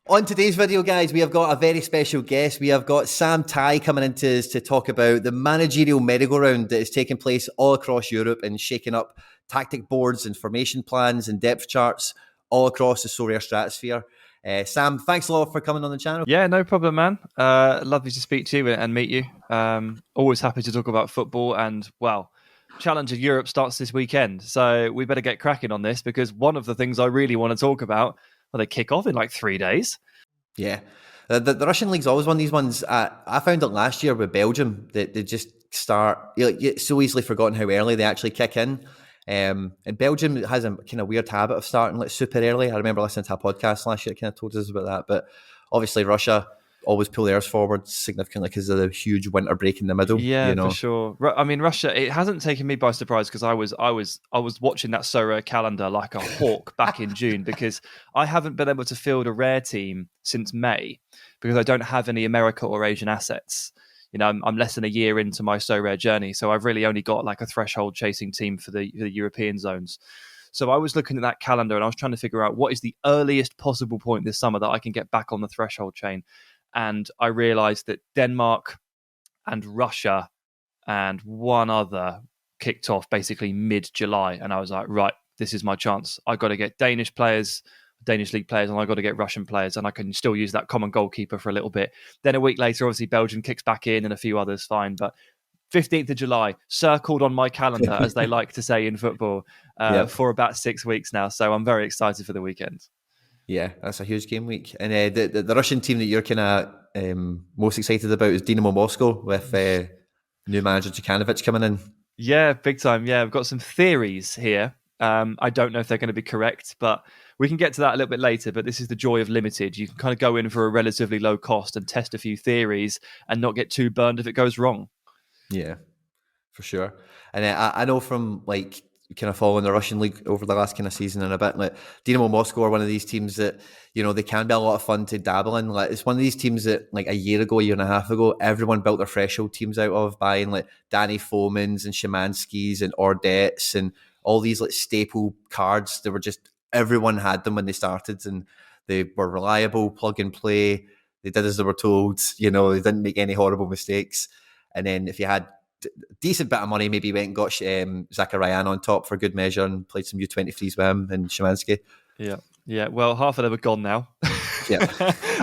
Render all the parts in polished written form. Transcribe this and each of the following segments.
On today's video, guys, we have got a very special guest. We have got Sam Tighe coming into us to talk about the managerial merry-go-round that is taking place all across Europe and shaking up tactic boards and formation plans and depth charts all across the sorare stratosphere. Sam, thanks a lot for coming on the channel. Yeah, no problem, man. Lovely to speak to you and meet you. Always happy to talk about football. And, well, Challenge of Europe starts this weekend. So we better get cracking on this because one of the things I really want to talk about, well, they kick off in like 3 days. Yeah. The Russian league's always one of these ones. I found it last year with Belgium that they just start, it's so easily forgotten how early they actually kick in. And Belgium has a kind of weird habit of starting like super early. I remember listening to a podcast last year that kind of told us about that. But obviously Russia always pull theirs forward significantly because of the huge winter break in the middle. Yeah, for sure. I mean, Russia, it hasn't taken me by surprise because I was watching that sorare calendar like a hawk back in June because I haven't been able to field a rare team since May because I don't have any America or Asian assets. You know, I'm less than a year into my sorare journey, so I've really only got like a threshold chasing team for the European zones. So I was looking at that calendar and I was trying to figure out what is the earliest possible point this summer that I can get back on the threshold chain. And I realised that Denmark and Russia and one other kicked off basically mid-July. And I was like, right, this is my chance. I got to get Danish league players, and I got to get Russian players, and I can still use that common goalkeeper for a little bit. Then a week later, obviously, Belgium kicks back in and a few others, fine. But 15th of July, circled on my calendar, as they like to say in football, for about 6 weeks now. So I'm very excited for the weekend. Yeah, that's a huge game week. And the Russian team that you're kind of most excited about is Dinamo Moscow with new manager Djukanovic coming in. Yeah, big time. Yeah, I've got some theories here. I don't know if they're going to be correct, but we can get to that a little bit later. But this is the joy of limited. You can kind of go in for a relatively low cost and test a few theories and not get too burned if it goes wrong. Yeah, for sure. And I know from like kind of following the Russian league over the last kind of season and a bit, like Dinamo Moscow are one of these teams that, you know, they can be a lot of fun to dabble in. Like it's one of these teams that like a year and a half ago, everyone built their threshold teams out of buying like Danny Foemans and Szymanskis and Ordettes and all these like staple cards. They were just, everyone had them when they started and they were reliable, plug and play. They did as they were told, you know, they didn't make any horrible mistakes. And then if you had decent bit of money, maybe went and got Zakharyan on top for good measure and played some U23s with him and Szymanski. Yeah. Well, half of them are gone now. Yeah.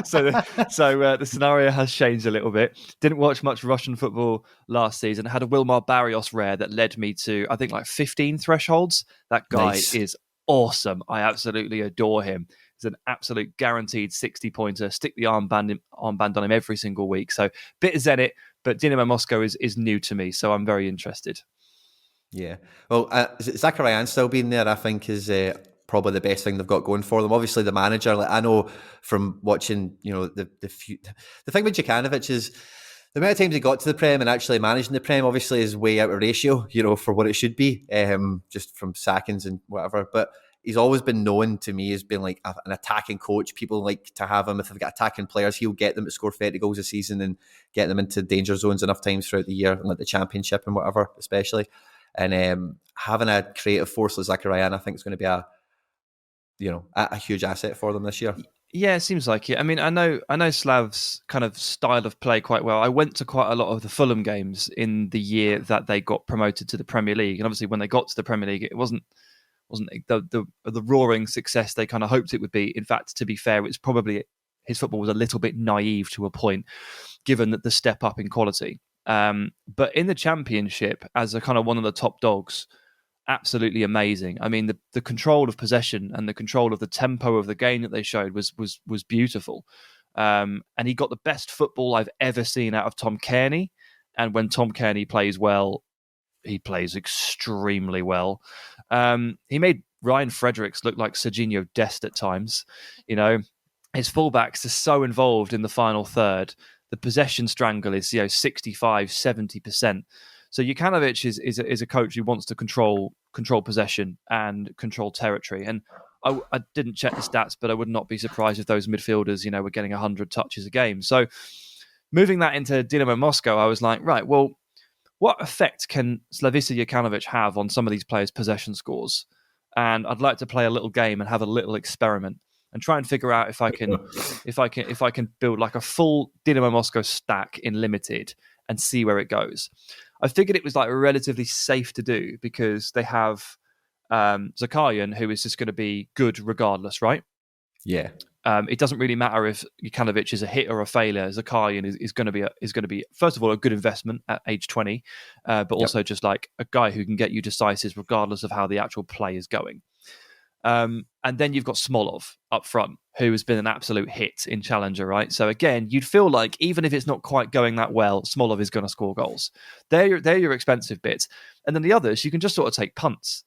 so the scenario has changed a little bit. Didn't watch much Russian football last season. Had a Wilmar Barrios rare that led me to, I think, like 15 thresholds. That guy is awesome. I absolutely adore him. He's an absolute guaranteed 60-pointer. Stick the armband on him every single week. So bit of Zenit, but Dinamo Moscow is new to me, so I'm very interested. Yeah. Well, Zakharyan still being there, I think, is probably the best thing they've got going for them. Obviously, the manager, like I know from watching, you know, the thing with Djukanovic is the amount of times he got to the Prem and actually managing the Prem obviously is way out of ratio, you know, for what it should be, just from sackings and whatever. But he's always been known to me as being like an attacking coach. People like to have him. If they've got attacking players, he'll get them to score 30 goals a season and get them into danger zones enough times throughout the year, like the championship and whatever, especially. And having a creative force like Zakharyan, I think is going to be a huge asset for them this year. Yeah, it seems like it. I mean, I know Slav's kind of style of play quite well. I went to quite a lot of the Fulham games in the year that they got promoted to the Premier League, and obviously when they got to the Premier League, it wasn't the roaring success they kind of hoped it would be. In fact, to be fair, it's probably his football was a little bit naive to a point, given that the step up in quality. But in the Championship, as a kind of one of the top dogs, absolutely amazing. I mean, the control of possession and the control of the tempo of the game that they showed was beautiful. And he got the best football I've ever seen out of Tom Kearney. And when Tom Kearney plays well, he plays extremely well. He made Ryan Fredericks look like Serginho Dest at times. You know, his fullbacks are so involved in the final third. The possession strangle is 65, 70%. So Djukanovic is a coach who wants to control possession and control territory. And I didn't check the stats, but I would not be surprised if those midfielders, were getting 100 touches a game. So moving that into Dinamo Moscow, I was like, right, well, what effect can Slavisa Djukanovic have on some of these players' possession scores? And I'd like to play a little game and have a little experiment. and try and figure out if I can build like a full Dinamo Moscow stack in limited and see where it goes. I figured it was like relatively safe to do because they have Zakarian, who is just going to be good regardless, right? Yeah. It doesn't really matter if Jukanovic is a hit or a failure. Zakarian is going to be first of all a good investment at age 20, but also just like a guy who can get you decisives regardless of how the actual play is going. And then you've got Smolov up front, who has been an absolute hit in Challenger, right? So again, you'd feel like even if it's not quite going that well, Smolov is going to score goals. They're your expensive bits, and then the others you can just sort of take punts.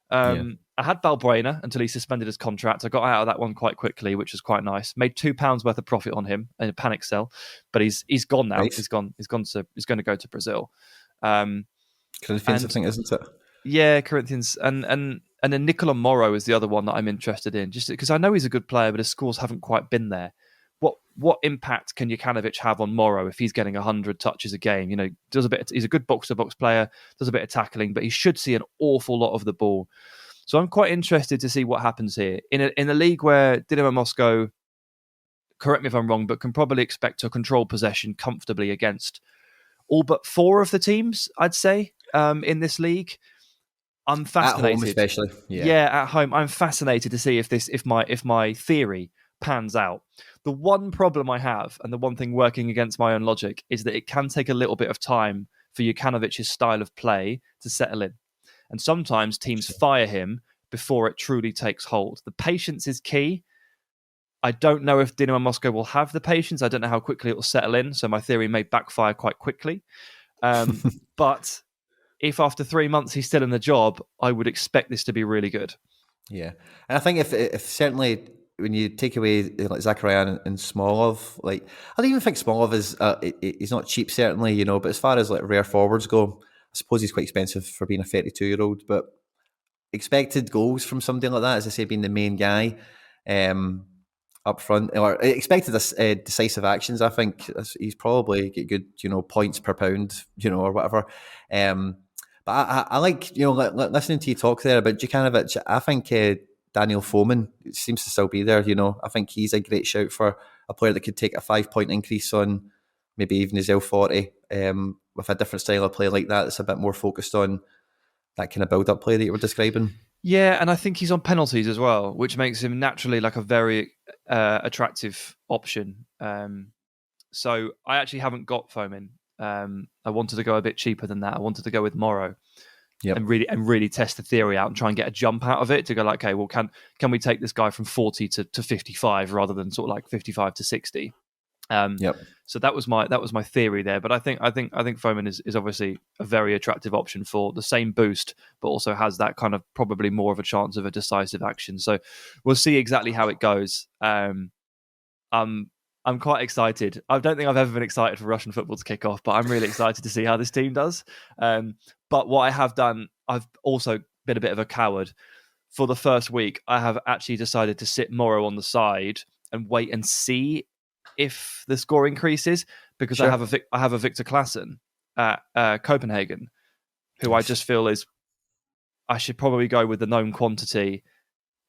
I had Balbuena until he suspended his contract. I got out of that one quite quickly, which was quite nice. Made £2 worth of profit on him in a panic sell, but he's gone now. Nice. He's going to go to Brazil. Corinthians, I think, isn't it? Yeah, Corinthians, and then Nicola Moro is the other one that I'm interested in, just because I know he's a good player, but his scores haven't quite been there. What impact can Jukanovic have on Moro if he's getting 100 touches a game? You know, he's a good box-to-box player, does a bit of tackling, but he should see an awful lot of the ball. So I'm quite interested to see what happens here in a league where Dinamo Moscow, correct me if I'm wrong, but can probably expect to control possession comfortably against all but 4 of the teams, I'd say, in this league. I'm fascinated. At home, especially. Yeah, at home. I'm fascinated to see if my theory pans out. The one problem I have, and the one thing working against my own logic, is that it can take a little bit of time for Jukanovic's style of play to settle in. And sometimes teams fire him before it truly takes hold. The patience is key. I don't know if Dinamo Moscow will have the patience. I don't know how quickly it will settle in. So my theory may backfire quite quickly. But if after 3 months he's still in the job, I would expect this to be really good. Yeah. And I think if certainly when you take away like Zakarian and Smolov, like I don't even think Smolov is he's not cheap, certainly, you know, but as far as like rare forwards go, I suppose he's quite expensive for being a 32-year-old, but expected goals from somebody like that, as I say, being the main guy up front, or expected decisive actions, I think he's probably get good, you know, points per pound, you know, or whatever. But I like, you know, listening to you talk there about Jukanovic. I think Daniel Foman seems to still be there, you know. I think he's a great shout for a player that could take a 5-point increase on maybe even his L40 with a different style of play like that. That's a bit more focused on that kind of build-up play that you were describing. Yeah, and I think he's on penalties as well, which makes him naturally like a very attractive option. So I actually haven't got Fomin. I wanted to go a bit cheaper than that. I wanted to go with Moro, and really test the theory out and try and get a jump out of it to go like, okay, well, can we take this guy from 40 to 55 rather than sort of like 55 to 60? So that was my theory there. But I think Fomin is obviously a very attractive option for the same boost, but also has that kind of probably more of a chance of a decisive action. So we'll see exactly how it goes. I'm quite excited. I don't think I've ever been excited for Russian football to kick off, but I'm really excited to see how this team does. But what I have done, I've also been a bit of a coward. For the first week, I have actually decided to sit Moro on the side and wait and see if the score increases, because I have a Victor Claesson at Copenhagen, who I just feel is I should probably go with the known quantity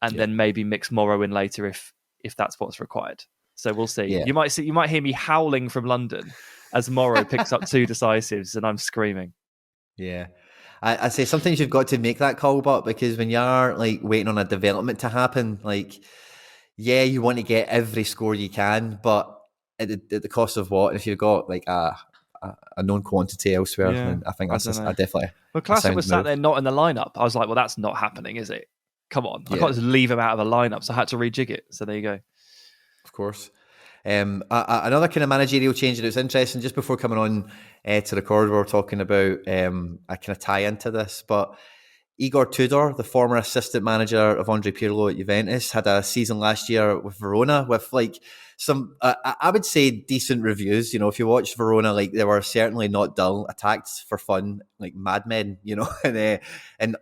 and then maybe mix Moro in later if that's what's required. So we'll see. Yeah. You might hear me howling from London as Moro picks up 2 decisives and I'm screaming. Yeah. I say sometimes you've got to make that call, but because when you're like waiting on a development to happen, like, yeah, you want to get every score you can, but at the cost of what? If you've got like a known quantity elsewhere, then I think that's I definitely. Well, Classic was sat there not in the lineup. I was like, well, that's not happening, is it? Come on, I can't just leave him out of the lineup, so I had to rejig it. So there you go. Of course. Another kind of managerial change, and it was interesting just before coming on to record, we were talking about I kind of tie into this, but Igor Tudor, the former assistant manager of Andre Pirlo at Juventus, had a season last year with Verona with like some, I would say, decent reviews. You know, if you watch Verona, like they were certainly not dull, attacked for fun, like madmen, you know, and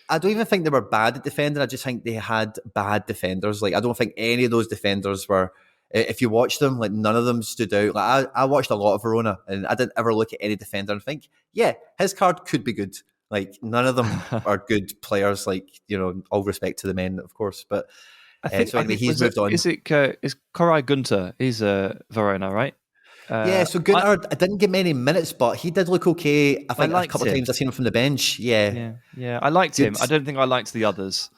I don't even think they were bad at defending. I just think they had bad defenders. Like I don't think any of those defenders were. If you watch them, like none of them stood out. Like I watched a lot of Verona, and I didn't ever look at any defender and think, yeah, his card could be good. Like none of them are good players. Like, you know, all respect to the men, of course, but So anyway, he's moved on. Is Koray Gunter? He's Verona, right? Yeah, so Gunter didn't get many minutes, but he did look okay. I think a couple of times I've seen him from the bench. Yeah, I liked him. I don't think I liked the others.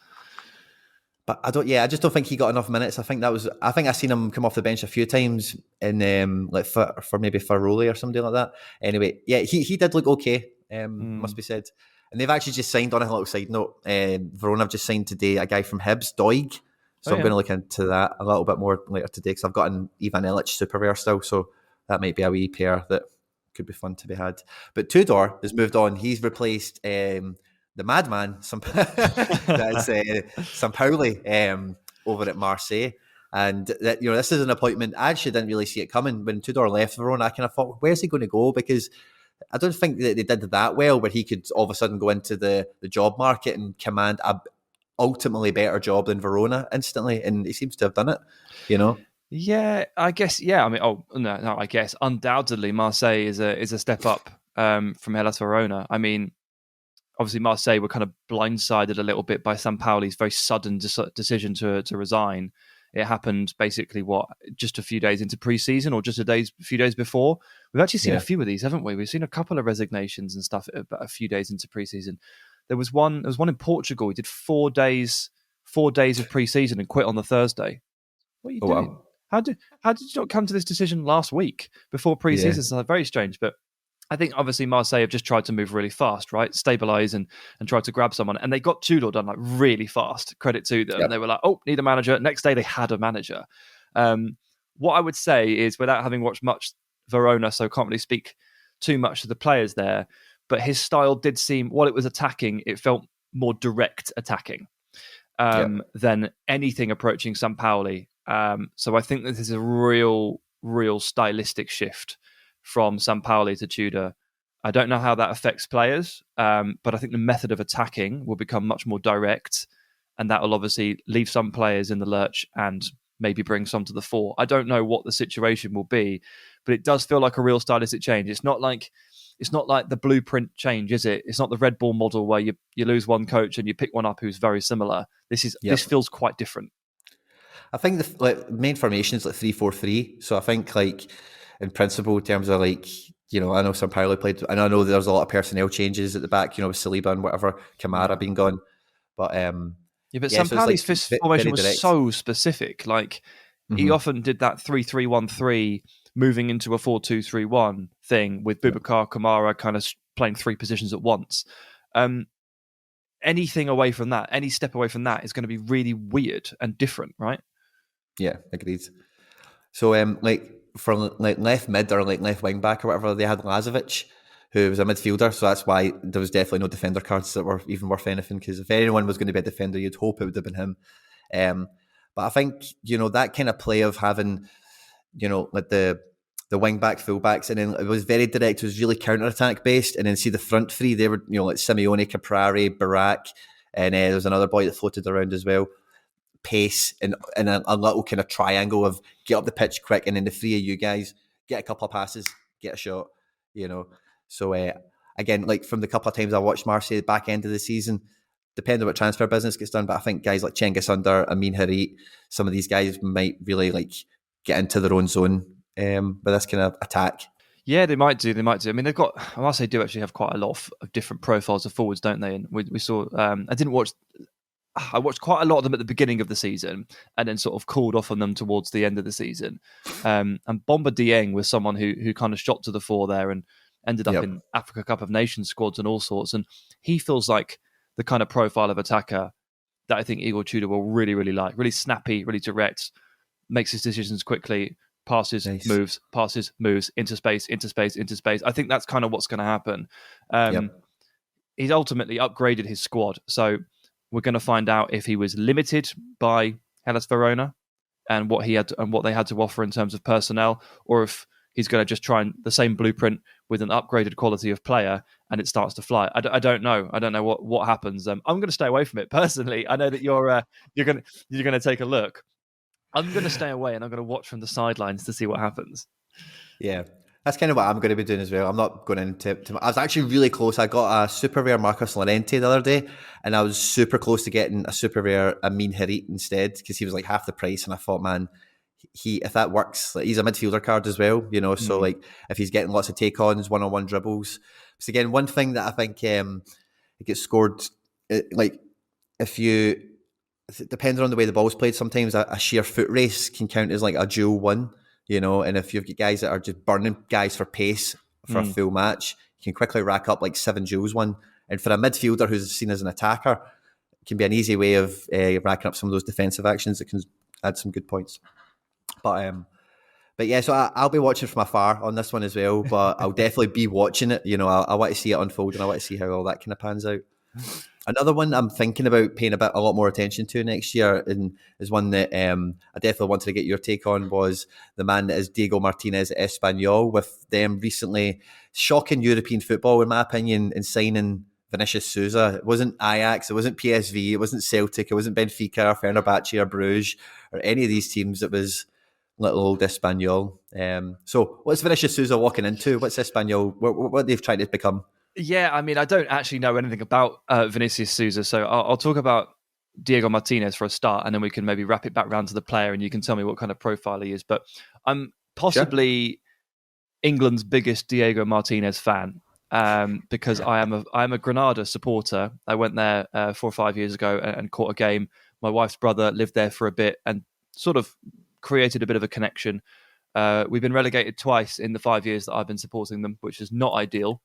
But I just don't think he got enough minutes. I think I seen him come off the bench a few times in like for maybe Faroli or somebody like that. Anyway, yeah, he did look okay. Must be said. And they've actually just signed, on a little side note, Verona have just signed today a guy from Hibs, Doig. So I'm going to look into that a little bit more later today, because I've got an Ivan Illich super rare still, so that might be a wee pair that could be fun to be had. But Tudor has moved on. He's replaced the madman, that is Sampaoli, over at Marseille. And that, this is an appointment. I actually didn't really see it coming. When Tudor left Verona, I kind of thought, where's he going to go? Because I don't think that they did that well, where he could all of a sudden go into the job market and command a ultimately better job than Verona instantly. And he seems to have done it, Yeah, I guess. Yeah, I mean, I guess undoubtedly Marseille is a step up from Hellas Verona. I mean, obviously Marseille were kind of blindsided a little bit by Sampaoli's very sudden decision to resign. It happened basically just a few days into pre-season, or just a few days before. We've actually seen a few of these, haven't we? We've seen a couple of resignations and stuff about a few days into pre-season. There was one in Portugal. He did 4 days of pre-season and quit on the Thursday. What are you doing? Wow. How did you not come to this decision last week before pre-season? Yeah. So very strange, but I think obviously Marseille have just tried to move really fast, right? Stabilize and try to grab someone. And they got Tudor done like really fast. Credit to them. Yep. They were like, oh, need a manager. Next day they had a manager. What I would say is, without having watched much Verona, so can't really speak too much to the players there, but his style did seem, while it was attacking, it felt more direct attacking than anything approaching Sampaoli. So I think that this is a real stylistic shift from Sampaoli to Tudor. I don't know how that affects players, but I think the method of attacking will become much more direct, and that will obviously leave some players in the lurch and maybe bring some to the fore. I don't know what the situation will be, but it does feel like a real stylistic change. It's not like the blueprint change, is it? It's not the Red Bull model where you lose one coach and you pick one up who's very similar. This feels quite different. I think the main formation is like 3-4-3. So I think in principle, in terms of I know Sampaoli played, and I know there's a lot of personnel changes at the back, with Saliba and whatever, Kamara being gone. But Sampaoli's formation was so specific. He often did that 3-3-1-3, moving into a 4-2-3-1 thing with Boubacar, Kamara kind of playing 3 positions at once. Anything away from that, any step away from that is going to be really weird and different, right? Yeah, agreed. So, from left mid or left wing back or whatever, they had Lazovic, who was a midfielder. So that's why there was definitely no defender cards that were even worth anything. Because if anyone was going to be a defender, you'd hope it would have been him. But I think that kind of play of having the wing back, full backs, and then it was very direct. It was really counter attack based, and then see the front three. They were like Simeone, Caprari, Barak, and there was another boy that floated around as well. Pace and a little kind of triangle of get up the pitch quick, and then the 3 of you guys get a couple of passes, get a shot, So again, from the couple of times I watched Marseille back end of the season, depending on what transfer business gets done, but I think guys like Cengiz Under, Amin Harit, some of these guys might really get into their own zone with this kind of attack. Yeah, they might do. I mean, Marseille do actually have quite a lot of different profiles of forwards, don't they? And we saw. I watched quite a lot of them at the beginning of the season, and then sort of cooled off on them towards the end of the season. And Bomba Dieng was someone who kind of shot to the fore there and ended up in Africa Cup of Nations squads and all sorts. And he feels like the kind of profile of attacker that I think Igor Tudor will really, really like. Really snappy, really direct, makes his decisions quickly, passes, moves, into space. I think that's kind of what's going to happen. He's ultimately upgraded his squad. So we're going to find out if he was limited by Hellas Verona and what they had to offer in terms of personnel, or if he's going to just try the same blueprint with an upgraded quality of player and it starts to fly. I don't know. I don't know what happens. I'm going to stay away from it personally. I know that you're going to take a look. I'm going to stay away and I'm going to watch from the sidelines to see what happens. Yeah. That's kind of what I'm going to be doing as well. I'm not going into. I was actually really close. I got a super rare Marcus Llorente the other day, and I was super close to getting a super rare Amin Harit instead because he was like half the price. And I thought, man, if that works, like, he's a midfielder card as well, you know. So like if he's getting lots of take-ons, one-on-one dribbles. So again, one thing that I think it gets scored, like if you, depending on the way the ball's played, sometimes a sheer foot race can count as like a dual one. You know, and if you've got guys that are just burning guys for pace for a full match, you can quickly rack up like 7 joules one. And for a midfielder who's seen as an attacker, it can be an easy way of racking up some of those defensive actions that can add some good points. But yeah, so I'll be watching from afar on this one as well, but I'll definitely be watching it. You know, I want to see it unfold and I want to see how all that kind of pans out. Another one I'm thinking about paying a lot more attention to next year, and is one that I definitely wanted to get your take on, was the man that is Diego Martinez at Espanyol, with them recently shocking European football, in my opinion, in signing Vinicius Souza. It wasn't Ajax, it wasn't PSV, it wasn't Celtic, it wasn't Benfica or Fenerbahce or Bruges or any of these teams. It was little old Espanyol. So what's Vinicius Souza walking into? What's Espanyol? What they've tried to become? Yeah, I mean, I don't actually know anything about Vinicius Souza, so I'll talk about Diego Martinez for a start, and then we can maybe wrap it back round to the player, and you can tell me what kind of profile he is. But I'm possibly England's biggest Diego Martinez fan, because I am a Granada supporter. I went there 4 or 5 years ago and caught a game. My wife's brother lived there for a bit and sort of created a bit of a connection. We've been relegated twice in the 5 years that I've been supporting them, which is not ideal.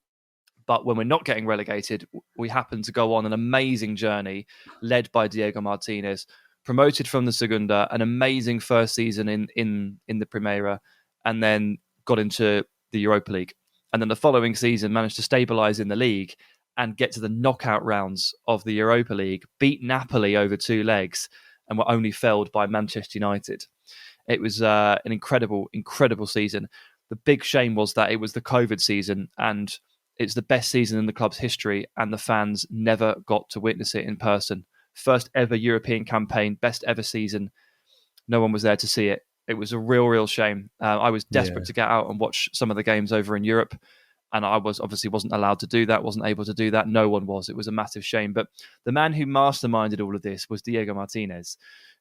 But when we're not getting relegated, we happen to go on an amazing journey led by Diego Martinez, promoted from the Segunda, an amazing first season in the Primera, and then got into the Europa League. And then the following season managed to stabilise in the league and get to the knockout rounds of the Europa League, beat Napoli over 2 legs, and were only felled by Manchester United. It was an incredible, incredible season. The big shame was that it was the COVID season, and it's the best season in the club's history, and the fans never got to witness it in person. First ever European campaign, best ever season. No one was there to see it. It was a real, real shame. I was desperate to get out and watch some of the games over in Europe, and I wasn't allowed to do that, wasn't able to do that. No one was. It was a massive shame. But the man who masterminded all of this was Diego Martinez,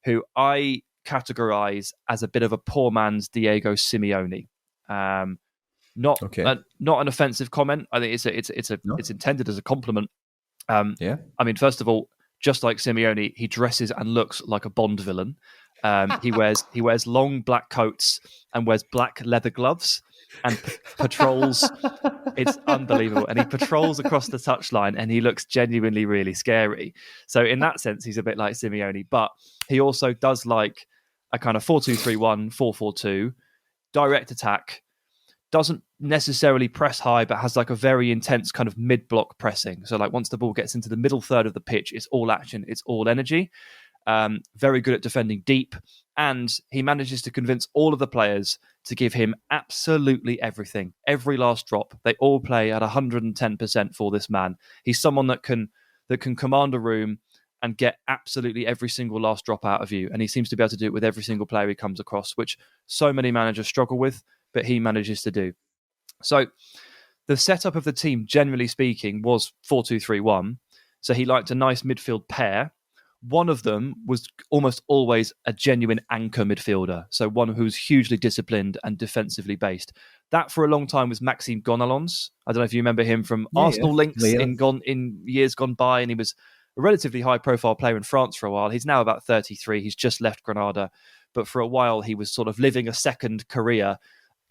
who I categorize as a bit of a poor man's Diego Simeone. Not an offensive comment. I think it's intended as a compliment. I mean, first of all, just like Simeone, he dresses and looks like a Bond villain. He wears long black coats and wears black leather gloves and patrols. It's unbelievable, and he patrols across the touchline, and he looks genuinely really scary. So in that sense, he's a bit like Simeone, but he also does like a kind of 4-2-3-1, 4-4-2, direct attack. Doesn't necessarily press high, but has like a very intense kind of mid-block pressing. So like once the ball gets into the middle third of the pitch, it's all action, it's all energy. Very good at defending deep. And he manages to convince all of the players to give him absolutely everything. Every last drop. They all play at 110% for this man. He's someone that can command a room and get absolutely every single last drop out of you. And he seems to be able to do it with every single player he comes across, which so many managers struggle with, but he manages to do. So the setup of the team, generally speaking, was 4-2-3-1. So he liked a nice midfield pair. One of them was almost always a genuine anchor midfielder, so one who's hugely disciplined and defensively based. That for a long time was Maxime Gonalons. I don't know if you remember him from Arsenal links in years gone by, and he was a relatively high-profile player in France for a while. He's now about 33. He's just left Granada, but for a while he was sort of living a second career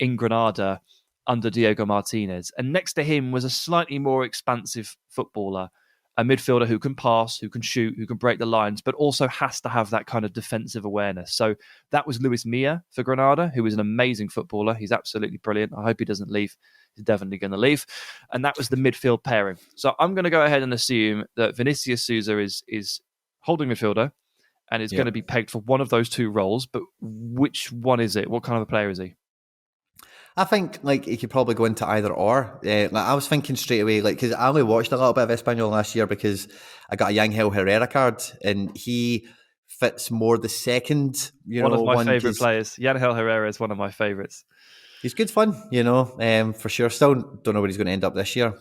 in Granada under Diego Martinez. And next to him was a slightly more expansive footballer, a midfielder who can pass, who can shoot, who can break the lines, but also has to have that kind of defensive awareness. So that was Luis Milla for Granada, who is an amazing footballer. He's absolutely brilliant. I hope he doesn't leave. He's definitely going to leave. And that was the midfield pairing. So I'm going to go ahead and assume that Vinicius Souza is holding midfielder and is going to be pegged for one of those two roles. But which one is it? What kind of a player is he? I think like he could probably go into either or. Like I was thinking straight away, like because I only watched a little bit of Espanyol last year because I got a Yangel Herrera card, and he fits more the second. One of my favourite players. Yangel Herrera is one of my favourites. He's good fun, for sure. Still don't know where he's going to end up this year.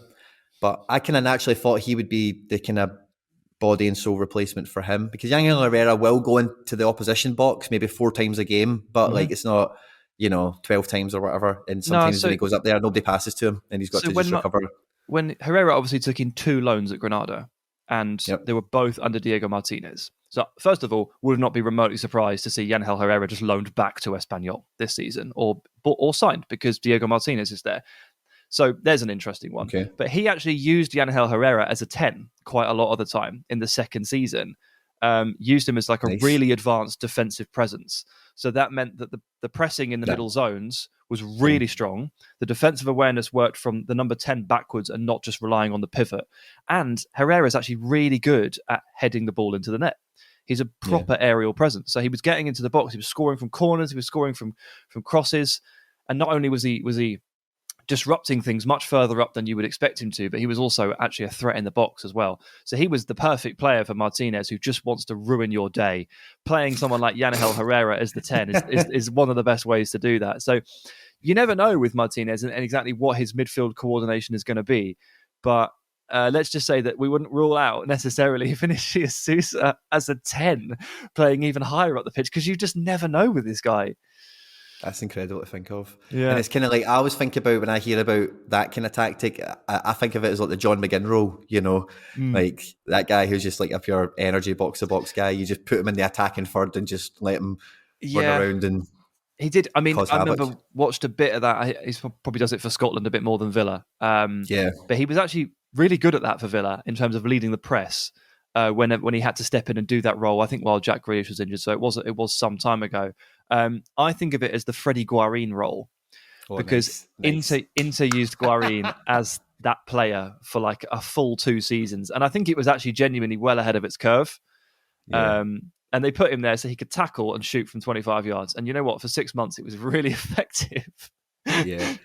But I kind of naturally thought he would be the kind of body and soul replacement for him, because Angel Herrera will go into the opposition box maybe 4 times a game, but like it's not, 12 times or whatever. And No, sometimes when he goes up there, nobody passes to him and he's got so to just recover. when Herrera obviously took in 2 loans at Granada, and Yep. they were both under Diego Martinez. So first of all, would not be remotely surprised to see Yangel Herrera just loaned back to Espanyol this season, or signed, because Diego Martinez is there. So there's an interesting one. Okay. But he actually used Yangel Herrera as a 10 quite a lot of the time in the second season. Used him as like a really advanced defensive presence. So that meant that the pressing in the middle zones was really strong. The defensive awareness worked from the number 10 backwards and not just relying on the pivot. And Herrera is actually really good at heading the ball into the net. He's a proper aerial presence. So he was getting into the box. He was scoring from corners. He was scoring from crosses. And not only was he disrupting things much further up than you would expect him to, but he was also actually a threat in the box as well. So he was the perfect player for Martinez, who just wants to ruin your day. Playing someone like Yangel Herrera as the 10 is one of the best ways to do that. So you never know with Martinez and exactly what his midfield coordination is going to be. But let's just say that we wouldn't rule out necessarily Vinicius Sousa as a 10 playing even higher up the pitch, because you just never know with this guy. That's incredible to think of. Yeah. And it's kind of like, I always think about, when I hear about that kind of tactic, I think of it as like the John McGinn role, like that guy who's just like a pure energy box-to-box guy. You just put him in the attacking third and just let him run around and he did. I mean, I havoc. remember watched a bit of that. He probably does it for Scotland a bit more than Villa. But he was actually really good at that for Villa in terms of leading the press when he had to step in and do that role. I think while Jack Grealish was injured, so it was some time ago. I think of it as the Freddie Guarin role, because nice. Inter used Guarin as that player for like a full 2 seasons, and I think it was actually genuinely well ahead of its curve. Yeah. And they put him there so he could tackle and shoot from 25 yards. And you know what? For 6 months, it was really effective. Yeah.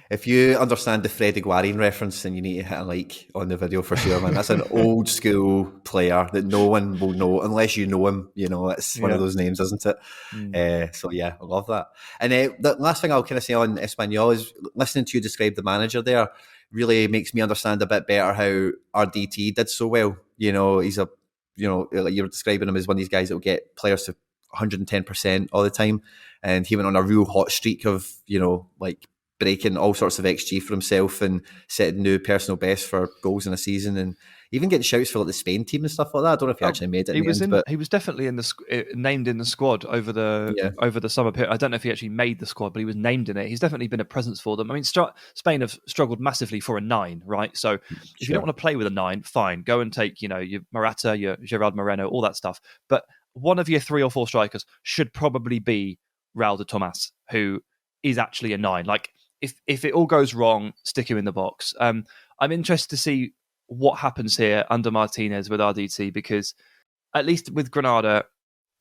If you understand the Freddie Guarin reference, then you need to hit a like on the video for sure, man. That's an old school player that no one will know unless you know him. It's one of those names, isn't it? So yeah, I love that. And the last thing I'll kind of say on Espanyol is, listening to you describe the manager there really makes me understand a bit better how RDT did so well. He's a, like you're describing him as one of these guys that will get players to 110% all the time. And he went on a real hot streak of, like breaking all sorts of XG for himself and setting new personal best for goals in a season, and even getting shouts for like the Spain team and stuff like that. I don't know if he actually made it. He was definitely named in the squad over the summer period. I don't know if he actually made the squad, but he was named in it. He's definitely been a presence for them. I mean, Spain have struggled massively for a 9, right? So if you don't want to play with a 9, fine, go and take your Morata, your Gerard Moreno, all that stuff. But one of your 3 or 4 strikers should probably be Raul de Tomas, who is actually a 9. Like, if it all goes wrong, stick him in the box. I'm interested to see what happens here under Martinez with RDT, because at least with Granada,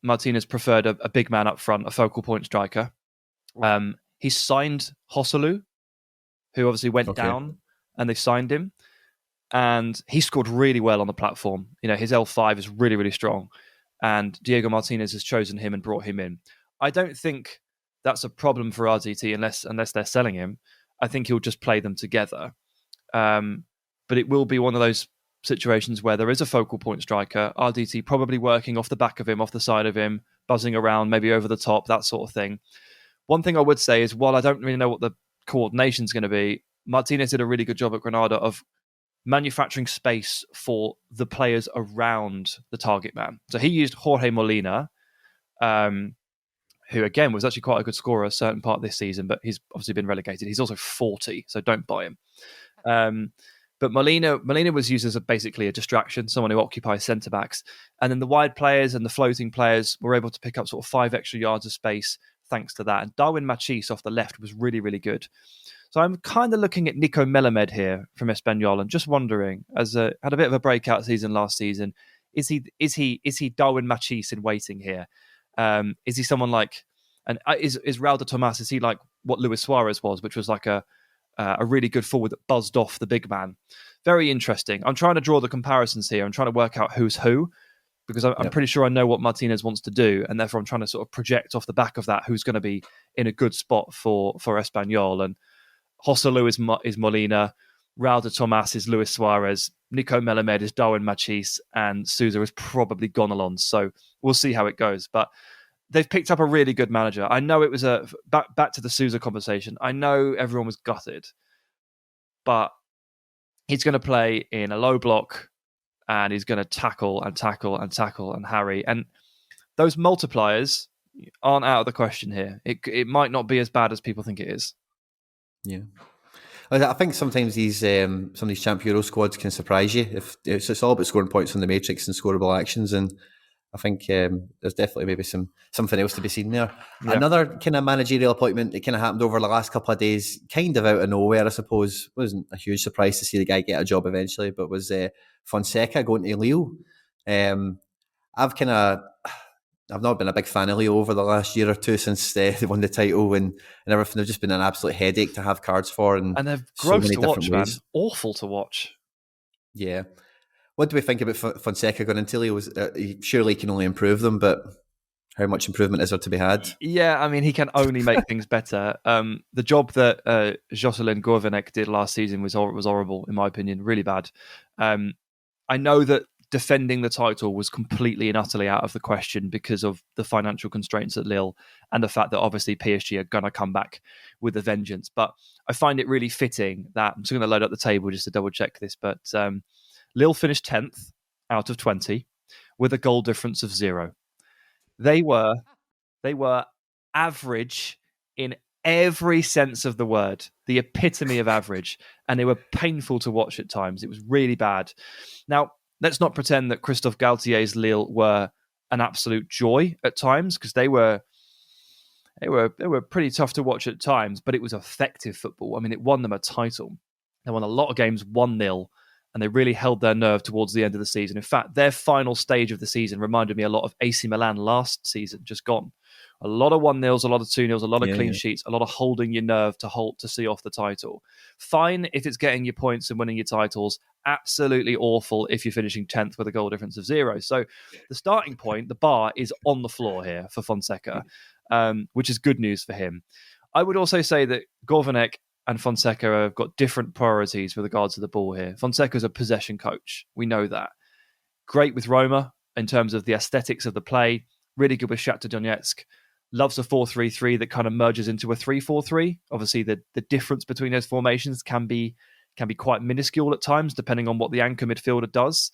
Martinez preferred a big man up front, a focal point striker. He signed Joselu, who obviously went down, and they signed him. And he scored really well on the platform. His L5 is really, really strong. And Diego Martinez has chosen him and brought him in. I don't think that's a problem for RDT unless they're selling him. I think he'll just play them together. But it will be one of those situations where there is a focal point striker, RDT probably working off the back of him, off the side of him, buzzing around, maybe over the top, that sort of thing. One thing I would say is, while I don't really know what the coordination is going to be, Martinez did a really good job at Granada of manufacturing space for the players around the target man. So he used Jorge Molina, who again was actually quite a good scorer a certain part of this season, but he's obviously been relegated. He's also 40, so don't buy him. But Molina was used as basically a distraction, someone who occupies centre-backs. And then the wide players and the floating players were able to pick up sort of 5 extra yards of space thanks to that. And Darwin Machis off the left was really, really good. So I'm kind of looking at Nico Melamed here from Espanyol and just wondering, had a bit of a breakout season last season, is he Darwin Machis in waiting here? Is he someone like, and is Raul de Tomas, is he like what Luis Suarez was, which was like a really good forward that buzzed off the big man? Very interesting. I'm trying to draw the comparisons here. I'm trying to work out who's who. because I'm pretty sure I know what Martinez wants to do, and therefore I'm trying to sort of project off the back of that who's going to be in a good spot for Espanyol. And Joselu is Molina, Raul de Tomas is Luis Suarez, Nico Melamed is Darwin Machis, and Sousa is probably Gonalons. So we'll see how it goes. But they've picked up a really good manager. I know it was back to the Sousa conversation. I know everyone was gutted, but he's going to play in a low block, and he's going to tackle and harry. And those multipliers aren't out of the question here. It might not be as bad as people think it is. Yeah. I think sometimes some of these Champ Euro squads can surprise you. If it's all about scoring points on the matrix and scoreable actions, and I think there's definitely maybe something else to be seen there. Yeah. Another kind of managerial appointment that kind of happened over the last couple of days, kind of out of nowhere, I suppose. Wasn't a huge surprise to see the guy get a job eventually, but was Fonseca going to Lille. I've not been a big fan of Lille over the last year or two since they won the title and everything. They've just been an absolute headache to have cards for, and they're gross to watch, man. Awful to watch. Yeah. What do we think about Fonseca going into Lille? Surely he can only improve them, but how much improvement is there to be had? Yeah, I mean, he can only make things better. The job that Jocelyn Gourvenec did last season was horrible, in my opinion, really bad. I know that defending the title was completely and utterly out of the question because of the financial constraints at Lille and the fact that obviously PSG are going to come back with a vengeance. But I find it really fitting that, I'm just going to load up the table just to double check this, but Lille finished 10th out of 20 with a goal difference of 0. They were average in every sense of the word, the epitome of average, and they were painful to watch at times. It was really bad. Now, let's not pretend that Christophe Galtier's Lille were an absolute joy at times, because they were pretty tough to watch at times, but it was effective football. I mean, it won them a title. They won a lot of games 1-0, and they really held their nerve towards the end of the season. In fact, their final stage of the season reminded me a lot of AC Milan last season, just gone. A lot of 1-0s, a lot of 2-0s, a lot of clean sheets, a lot of holding your nerve to see off the title. Fine if it's getting your points and winning your titles. Absolutely awful if you're finishing 10th with a goal difference of 0. So the starting point, the bar, is on the floor here for Fonseca, which is good news for him. I would also say that Gourvenec and Fonseca have got different priorities with regards to the ball here. Fonseca's a possession coach. We know that. Great with Roma in terms of the aesthetics of the play. Really good with Shakhtar Donetsk. Loves a 4-3-3 that kind of merges into a 3-4-3. Obviously, the difference between those formations can be quite minuscule at times, depending on what the anchor midfielder does.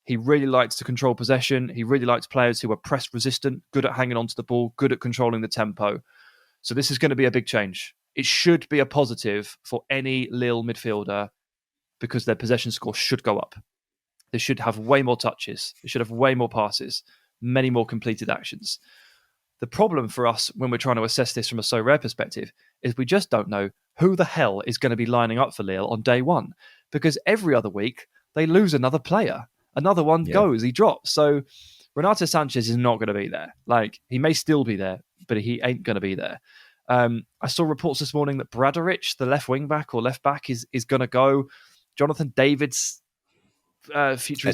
He really likes to control possession. He really likes players who are press resistant, good at hanging onto the ball, good at controlling the tempo. So this is going to be a big change. It should be a positive for any Lille midfielder because their possession score should go up. They should have way more touches. They should have way more passes, many more completed actions. The problem for us when we're trying to assess this from a sorare perspective is we just don't know who the hell is going to be lining up for Lille on day one, because every other week they lose another player. Another one goes, he drops. So Renato Sanchez is not going to be there. Like, he may still be there, but he ain't going to be there. I saw reports this morning that Bradaric, the left wing back or left back, is going to go. Jonathan David's future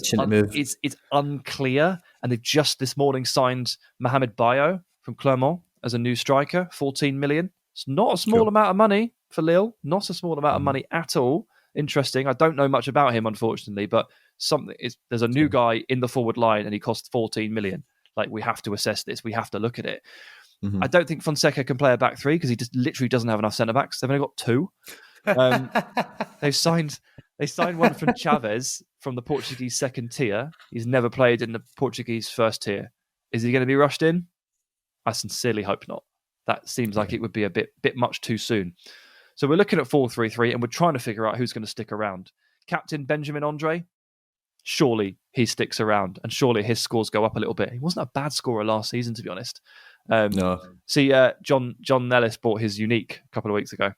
is unclear, and they've just this morning signed Mohamed Bayo from Clermont as a new striker, 14 million. It's not a small amount of money for Lille, not a small amount of money at all. Interesting. I don't know much about him, unfortunately, but there's a new guy in the forward line and he costs 14 million. Like, we have to assess this. We have to look at it. Mm-hmm. I don't think Fonseca can play a back three because he just literally doesn't have enough centre backs. They've only got 2. They signed one from Chavez from the Portuguese second tier. He's never played in the Portuguese first tier. Is he going to be rushed in? I sincerely hope not. That seems like it would be a bit much too soon. So we're looking at 4-3-3 and we're trying to figure out who's going to stick around. Captain Benjamin Andre, surely he sticks around and surely his scores go up a little bit. He wasn't a bad scorer last season, to be honest. No. See, John Nellis bought his unique a couple of weeks ago.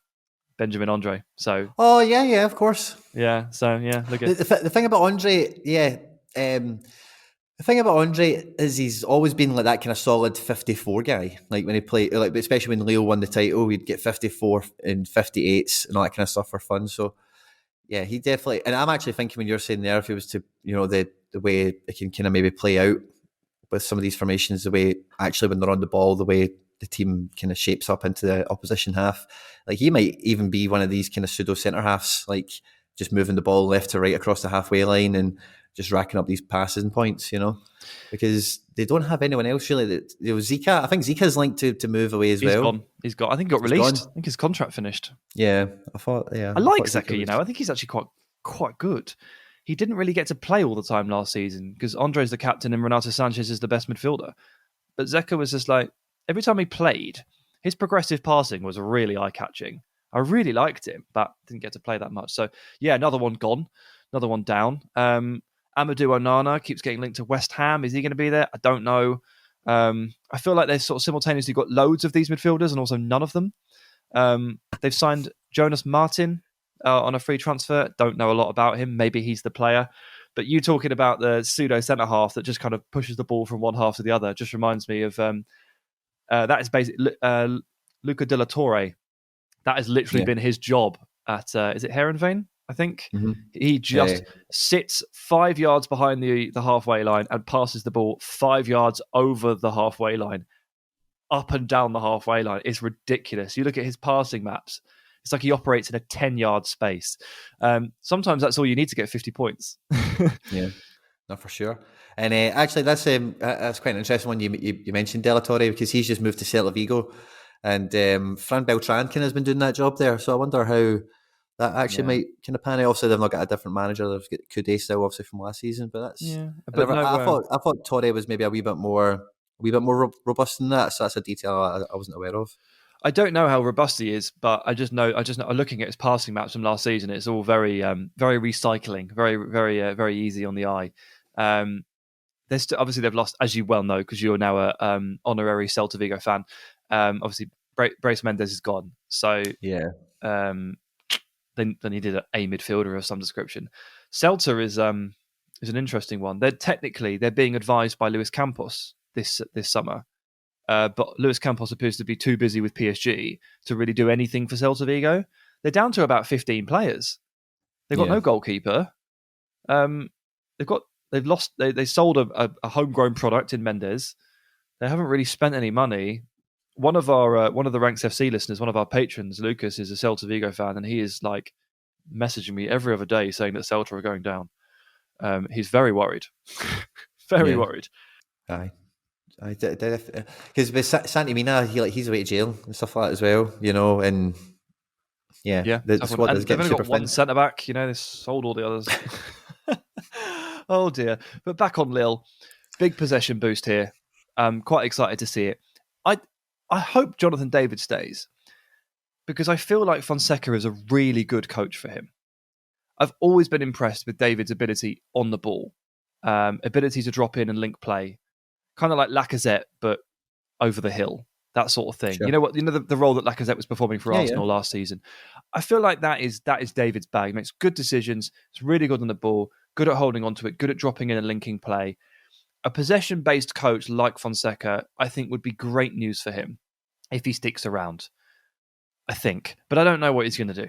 Benjamin Andre. So. Oh yeah, of course. Yeah. So yeah, look at the thing about Andre. Yeah, the thing about Andre is he's always been like that kind of solid 54 guy. Like when he played, like especially when Lille won the title, he'd get 54 and 58s and all that kind of stuff for fun. So yeah, he definitely. And I'm actually thinking when you're saying there, if he was to, the the way it can kind of maybe play out with some of these formations, the way actually when they're on the ball, the way the team kind of shapes up into the opposition half. Like he might even be one of these kind of pseudo centre halves, like just moving the ball left to right across the halfway line and just racking up these passing points, because they don't have anyone else really. That Zika, I think Zika's linked to move away as well. Gone. He's gone. I think he got released. I think his contract finished. Yeah, I thought. Yeah, I like Zeka. I think he's actually quite good. He didn't really get to play all the time last season because Andre's the captain and Renato Sanchez is the best midfielder. But Zeka was just like, every time he played, his progressive passing was really eye-catching. I really liked him, but didn't get to play that much. So, yeah, another one gone. Another one down. Amadou Onana keeps getting linked to West Ham. Is he going to be there? I don't know. I feel like they've sort of simultaneously got loads of these midfielders and also none of them. They've signed Jonas Martin on a free transfer. Don't know a lot about him. Maybe he's the player. But you talking about the pseudo centre-half that just kind of pushes the ball from one half to the other just reminds me of... that is basically Luca de la Torre. That has literally been his job at, is it Heerenveen, I think? Mm-hmm. He just sits 5 yards behind the halfway line and passes the ball 5 yards over the halfway line, up and down the halfway line. It's ridiculous. You look at his passing maps, it's like he operates in a 10-yard space. Sometimes that's all you need to get 50 points. Yeah, no, for sure. And actually, that's quite an interesting one. You mentioned De La Torre because he's just moved to Celta Vigo, and Fran Beltran kind of has been doing that job there. So I wonder how that actually might kind of pan out. Obviously, they've not got a different manager. They've got Coudet still, obviously from last season. But that's I thought Torre was maybe a wee bit more robust than that. So that's a detail I wasn't aware of. I don't know how robust he is, but I just know looking at his passing maps from last season, it's all very recycling, very easy on the eye. Obviously they've lost, as you well know, because you're now a honorary Celta Vigo fan. Obviously, Brais Mendes is gone, so yeah. They needed a midfielder of some description. Celta is an interesting one. They're being advised by Luis Campos this summer. But Luis Campos appears to be too busy with PSG to really do anything for Celta Vigo. They're down to about 15 players. They've got no goalkeeper. They sold a homegrown product in Mendes. They haven't really spent any money. One of the Ranks FC listeners, one of our patrons, Lucas, is a Celta Vigo fan, and he is like messaging me every other day saying that Celta are going down. He's very worried. Worried. Aye. Because with Santi Mina, he's away to jail and stuff like that as well, and the squad is getting super got one centre back. They sold all the others. Oh dear! But back on Lille, big possession boost here. I'm quite excited to see it. I hope Jonathan David stays because I feel like Fonseca is a really good coach for him. I've always been impressed with David's ability on the ball, ability to drop in and link play. Kind of like Lacazette, but over the hill, that sort of thing. Sure. The role that Lacazette was performing for Arsenal last season. I feel like that is David's bag. He makes good decisions. It's really good on the ball, good at holding onto it, good at dropping in and linking play. A possession-based coach like Fonseca, I think, would be great news for him if he sticks around. I think, but I don't know what he's going to do.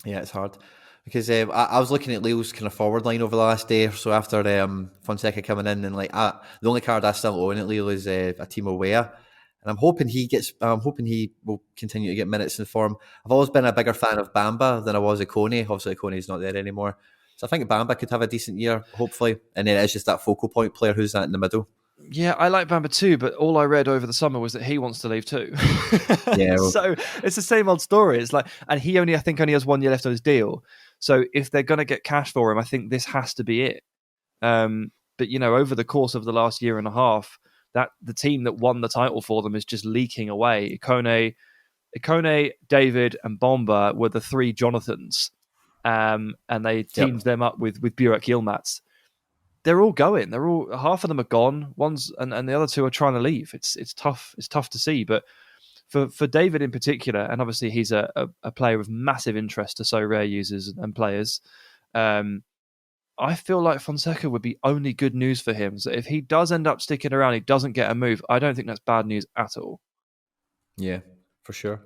Yeah, it's hard. Because I was looking at Lille's kind of forward line over the last day or so after Fonseca coming in, and the only card I still own at Lille is Timo Weah, and I'm hoping he will continue to get minutes in form. I've always been a bigger fan of Bamba than I was of Quinny. Obviously, Quinny's not there anymore, so I think Bamba could have a decent year, hopefully, and then it's just that focal point player who's that in the middle. Yeah, I like Bamba too, but all I read over the summer was that he wants to leave too. So it's the same old story. It's like, and I think only has 1 year left on his deal. So if they're going to get cash for him, I think this has to be it. But over the course of the last year and a half, that the team that won the title for them is just leaking away. Ikone, David, and Bomba were the three Jonathans, and they teamed them up with Burak Yilmaz. They're all going. They're all half of them are gone. And the other two are trying to leave. It's tough. It's tough to see, but. For David in particular, and obviously he's a player of massive interest to so rare users and players, I feel like Fonseca would be only good news for him. So if he does end up sticking around, he doesn't get a move, I don't think that's bad news at all. Yeah, for sure.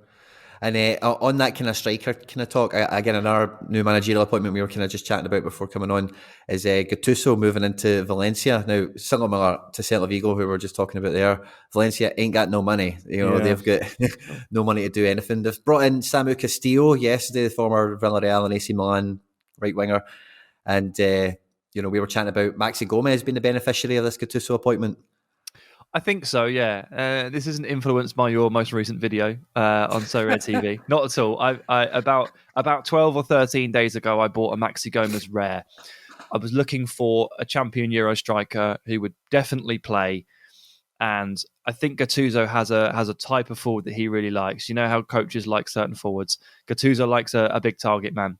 And on that kind of striker kind of talk, again, another new managerial appointment we were kind of just chatting about before coming on is Gattuso moving into Valencia. Now, similar to Celta Vigo, who we were just talking about there, Valencia ain't got no money. They've got no money to do anything. They've brought in Samu Castillo yesterday, the former Villarreal and AC Milan right winger. And, we were chatting about Maxi Gomez being the beneficiary of this Gattuso appointment. I think so, yeah. This isn't influenced by your most recent video on Sorare TV. Not at all. I about 12 or 13 days ago, I bought a Maxi Gomez rare. I was looking for a champion Euro striker who would definitely play, and I think Gattuso has a type of forward that he really likes. You know how coaches like certain forwards. Gattuso likes a big target man,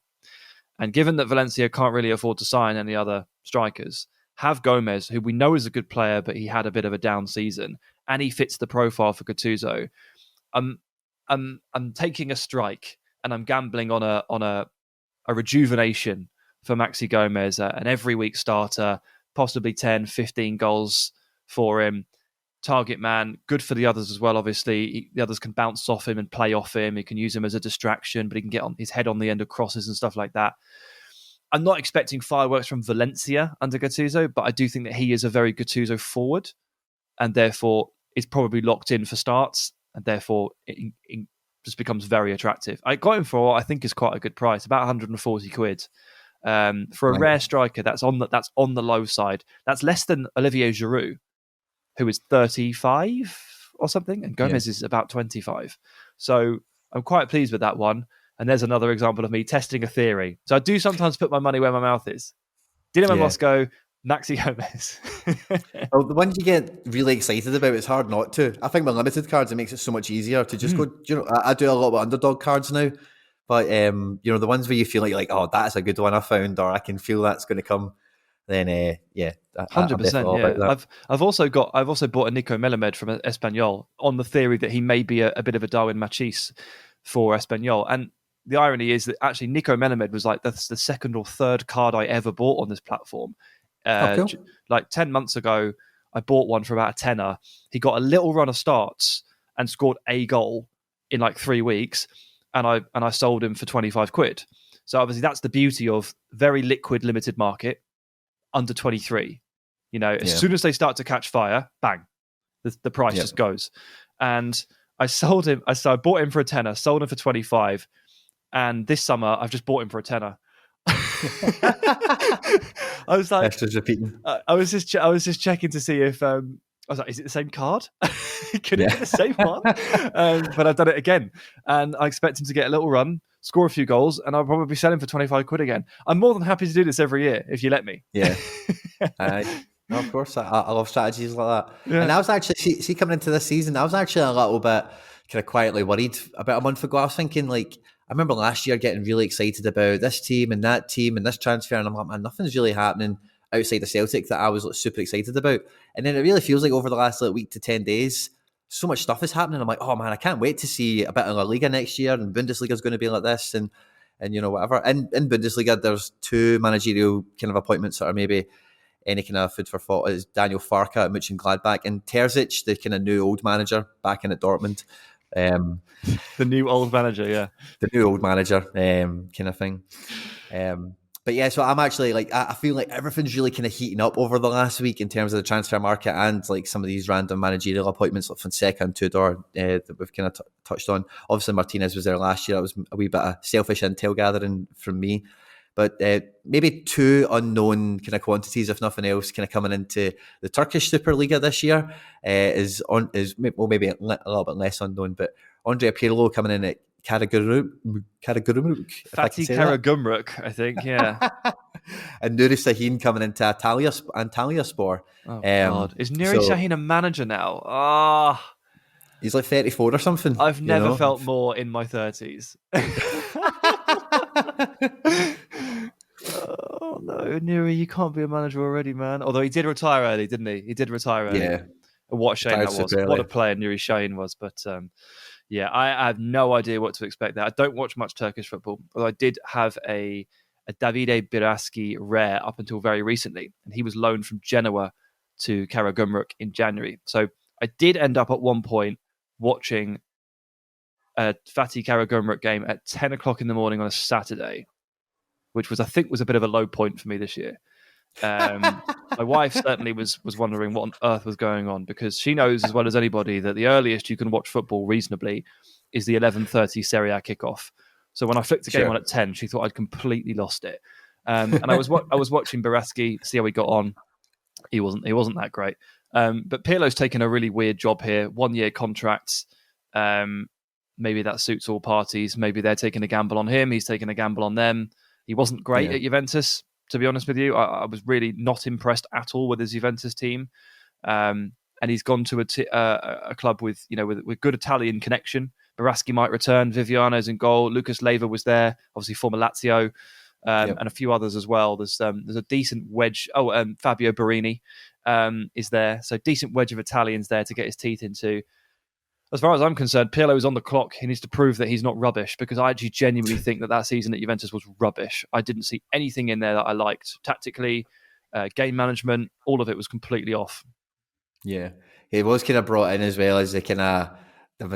and given that Valencia can't really afford to sign any other strikers, have Gomez, who we know is a good player, but he had a bit of a down season, and he fits the profile for Gattuso. I'm taking a strike, and I'm gambling on a rejuvenation for Maxi Gomez, an every week starter, possibly 10, 15 goals for him. Target man, good for the others as well, obviously. The others can bounce off him and play off him. He can use him as a distraction, but he can get on his head on the end of crosses and stuff like that. I'm not expecting fireworks from Valencia under Gattuso, but I do think that he is a very Gattuso forward, and therefore is probably locked in for starts, and therefore it just becomes very attractive. I got him for what I think is quite a good price, about 140 quid. For a rare striker, that's on the low side. That's less than Olivier Giroud, who is 35 or something, and Gomez is about 25. So I'm quite pleased with that one. And there's another example of me testing a theory. So I do sometimes put my money where my mouth is. Dinamo Moscow, Maxi Gomez. Well, the ones you get really excited about, it's hard not to. I think with limited cards, it makes it so much easier to just go. I do a lot of underdog cards now, but the ones where you feel like, oh, that's a good one I found, or I can feel that's going to come. Then 100%. Yeah, I've also bought a Nico Melamed from Espanyol on the theory that he may be a bit of a Darwin Machis for Espanyol. And the irony is that actually Nico Melamed was like the second or third card I ever bought on this platform. Cool. Like 10 months ago, I bought one for about a tenner. He got a little run of starts and scored a goal in like 3 weeks, and I sold him for 25 quid. So obviously that's the beauty of very liquid limited market under 23. As soon as they start to catch fire, bang, the price just goes. And I sold him. I bought him for a tenner, sold him for 25. And this summer, I've just bought him for a tenner. I was like, extras repeating. I was just checking to see if I was like, is it the same card? Could it be the same one? But I've done it again, and I expect him to get a little run, score a few goals, and I'll probably sell him for 25 quid again. I'm more than happy to do this every year if you let me. Yeah. No, of course. I love strategies like that. Yeah. And I was actually, see, coming into this season, I was actually a little bit kind of quietly worried about a month ago. I was thinking, like, I remember last year getting really excited about this team and that team and this transfer, and I'm like, man, nothing's really happening outside of Celtic that I was super excited about. And then it really feels like over the last week to 10 days, so much stuff is happening. I'm like, oh man, I can't wait to see a bit of La Liga next year, and Bundesliga is going to be like this, and whatever. In Bundesliga, there's 2 managerial kind of appointments that are maybe any kind of food for thought. Is Daniel Farke at Mönchengladbach, and Terzic, the kind of new old manager, back in at Dortmund. The new old manager, yeah. The new old manager, kind of thing. But yeah, so I'm actually like, I feel like everything's really kind of heating up over the last week in terms of the transfer market, and like some of these random managerial appointments like Fonseca and Tudor that we've kind of touched on. Obviously, Martinez was there last year. That was a wee bit of selfish intel gathering from me. But maybe 2 unknown kind of quantities, if nothing else, kind of coming into the Turkish Superliga this year is maybe a little bit less unknown. But Andrea Pirlo coming in at Karagümrük. Fatih Karagümrük, I think, yeah. And Nuri Sahin coming into Antalyaspor. Oh, God. Is Nuri Sahin a manager now? He's like 34 or something. I've never felt more in my 30s. Oh no, Nuri, you can't be a manager already, man. Although he did retire early, didn't he? He did retire early. Yeah. What a shame that was. What a player Nuri Sahin was. But I have no idea what to expect there. I don't watch much Turkish football, although I did have a Davide Biraski rare up until very recently, and he was loaned from Genoa to Karagümrük in January. So I did end up at one point watching a Fatih Karagümrük game at 10 o'clock in the morning on a Saturday, which I think was a bit of a low point for me this year. My wife certainly was wondering what on earth was going on, because she knows as well as anybody that the earliest you can watch football reasonably is the 11:30 Serie A kickoff. So when I flicked the game on at 10, she thought I'd completely lost it. And I was watching Baraski, see how he got on. He wasn't that great. But Pirlo's taken a really weird job here. 1-year contracts. Maybe that suits all parties. Maybe they're taking a gamble on him. He's taking a gamble on them. He wasn't great at Juventus, to be honest with you. I was really not impressed at all with his Juventus team. And he's gone to a club with good Italian connection. Baraski might return. Viviano's in goal. Lucas Leiva was there, obviously former Lazio, and a few others as well. There's a decent wedge. Fabio Borini is there. So decent wedge of Italians there to get his teeth into. As far as I'm concerned, Pirlo is on the clock. He needs to prove that he's not rubbish, because I actually genuinely think that season at Juventus was rubbish. I didn't see anything in there that I liked. Tactically, game management, all of it was completely off. Yeah, he was kind of brought in as well as the kind of, it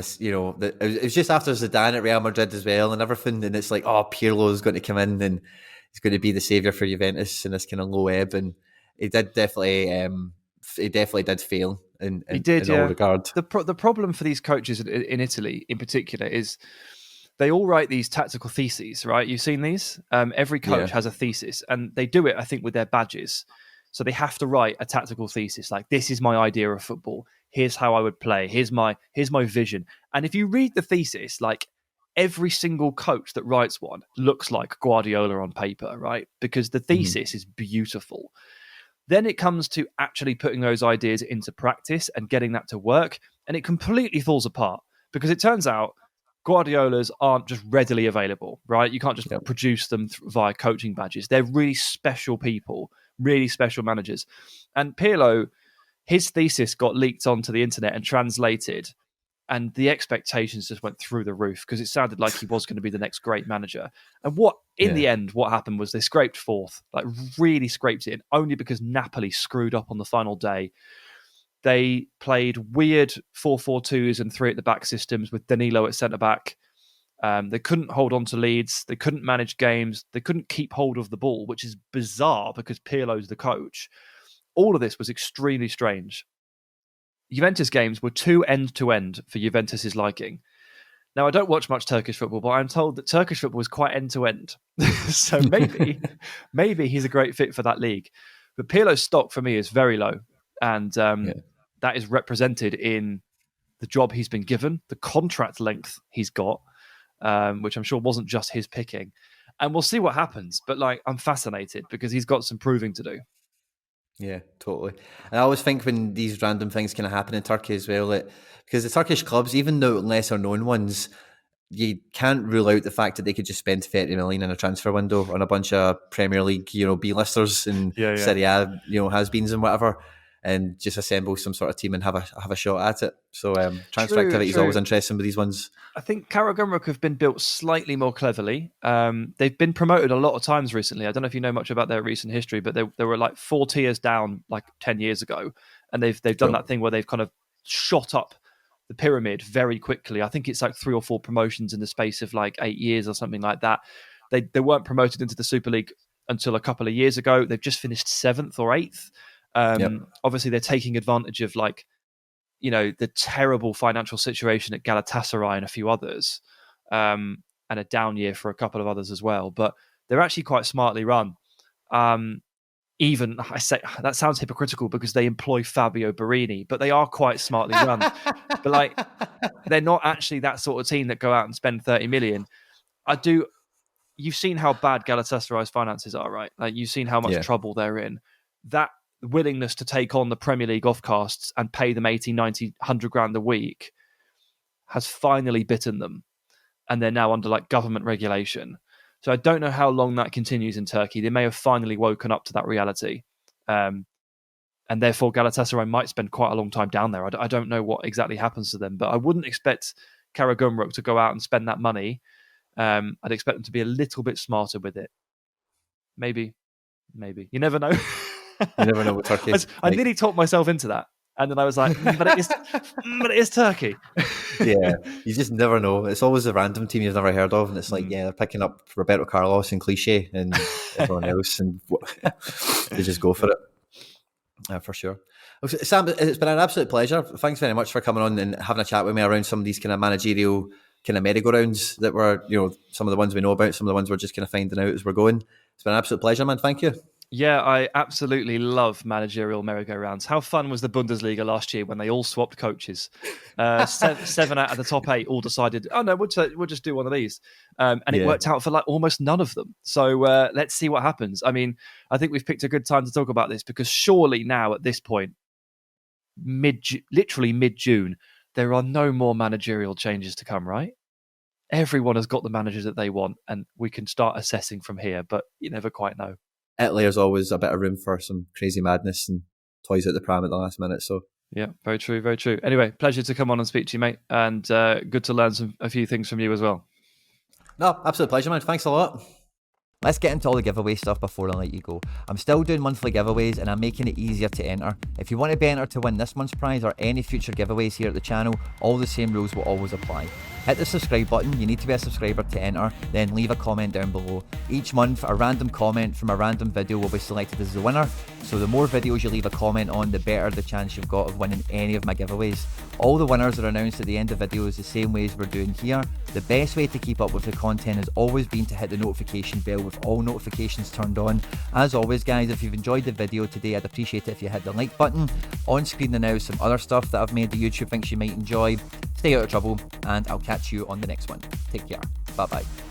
was just after Zidane at Real Madrid as well and everything, and it's like, Pirlo is going to come in and he's going to be the saviour for Juventus in this kind of low ebb, and he definitely did fail in all regard. The problem for these coaches in Italy in particular is they all write these tactical theses, right? You've seen these? Every coach has a thesis, and they do it, I think, with their badges. So they have to write a tactical thesis, like, this is my idea of football. Here's how I would play. Here's my vision. And if you read the thesis, like, every single coach that writes one looks like Guardiola on paper, right? Because the thesis is beautiful. Then it comes to actually putting those ideas into practice and getting that to work, and it completely falls apart, because it turns out Guardiolas aren't just readily available, right? You can't just produce them via coaching badges. They're really special people, really special managers. And Pirlo, his thesis got leaked onto the internet and translated, and the expectations just went through the roof, because it sounded like he was going to be the next great manager. And the end, what happened was they scraped fourth, like really scraped it in, only because Napoli screwed up on the final day. They played weird 4-4-2s and 3 at the back systems with Danilo at centre-back. They couldn't hold on to leads. They couldn't manage games. They couldn't keep hold of the ball, which is bizarre because Pirlo's the coach. All of this was extremely strange. Juventus games were too end-to-end for Juventus's liking. Now, I don't watch much Turkish football, but I'm told that Turkish football is quite end-to-end. So maybe he's a great fit for that league. But Pirlo's stock for me is very low. And that is represented in the job he's been given, the contract length he's got, which I'm sure wasn't just his picking. And we'll see what happens. But I'm fascinated because he's got some proving to do. Yeah, totally. And I always think when these random things kind of happen in Turkey as well, because the Turkish clubs, even though lesser known ones, you can't rule out the fact that they could just spend 30 million in a transfer window on a bunch of Premier League, B-listers and Serie A, has-beens and whatever, and just assemble some sort of team and have a shot at it. So transfer activity is always interesting with these ones. I think Karagümrük have been built slightly more cleverly. They've been promoted a lot of times recently. I don't know if you know much about their recent history, but they were like 4 tiers down 10 years ago, and they've done that thing where they've kind of shot up the pyramid very quickly. I think it's 3 or 4 promotions in the space of 8 years or something like that. They weren't promoted into the Super League until a couple of years ago. They've just finished 7th or 8th. Obviously, they're taking advantage of the terrible financial situation at Galatasaray and a few others, and a down year for a couple of others as well. But they're actually quite smartly run. Even I say that sounds hypocritical because they employ Fabio Borini, but they are quite smartly run. But they're not actually that sort of team that go out and spend 30 million. You've seen how bad Galatasaray's finances are, right? You've seen how much trouble they're in. That willingness to take on the Premier League offcasts and pay them 80, 90, 100 grand a week has finally bitten them. And they're now under government regulation. So I don't know how long that continues in Turkey. They may have finally woken up to that reality. And therefore Galatasaray might spend quite a long time down there. I don't know what exactly happens to them, but I wouldn't expect Karagümrük to go out and spend that money. I'd expect them to be a little bit smarter with it. Maybe. You never know. You never know with Turkey. I nearly talked myself into that. And then I was like, but it is Turkey. Yeah, you just never know. It's always a random team you've never heard of, and it's like, they're picking up Roberto Carlos and Cliche and everyone else, and they just go for it. For sure. Sam, it's been an absolute pleasure. Thanks very much for coming on and having a chat with me around some of these kind of managerial kind of merry-go-rounds that were, some of the ones we know about, some of the ones we're just kind of finding out as we're going. It's been an absolute pleasure, man. Thank you. Yeah, I absolutely love managerial merry-go-rounds. How fun was the Bundesliga last year when they all swapped coaches? 7 out of the top 8 all decided, oh no, we'll just do one of these. And it worked out for like almost none of them. So let's see what happens. I mean, I think we've picked a good time to talk about this because surely now at this point, literally mid-June, there are no more managerial changes to come, right? Everyone has got the managers that they want and we can start assessing from here, but you never quite know. Italy, there's always a bit of room for some crazy madness and toys at the pram at the last minute. So yeah, very true, very true. Anyway, pleasure to come on and speak to you, mate, and good to learn a few things from you as well. No, absolute pleasure, man. Thanks a lot. Let's get into all the giveaway stuff before I let you go. I'm still doing monthly giveaways and I'm making it easier to enter. If you want to be entered to win this month's prize or any future giveaways here at the channel, all the same rules will always apply. Hit the subscribe button, you need to be a subscriber to enter, then leave a comment down below. Each month, a random comment from a random video will be selected as the winner, so the more videos you leave a comment on, the better the chance you've got of winning any of my giveaways. All the winners are announced at the end of videos the same way as we're doing here. The best way to keep up with the content has always been to hit the notification bell with all notifications turned on. As always guys, if you've enjoyed the video today, I'd appreciate it if you hit the like button. On screen there now some other stuff that I've made that YouTube thinks you might enjoy. Stay out of trouble and I'll catch you on the next one. Take care. Bye bye.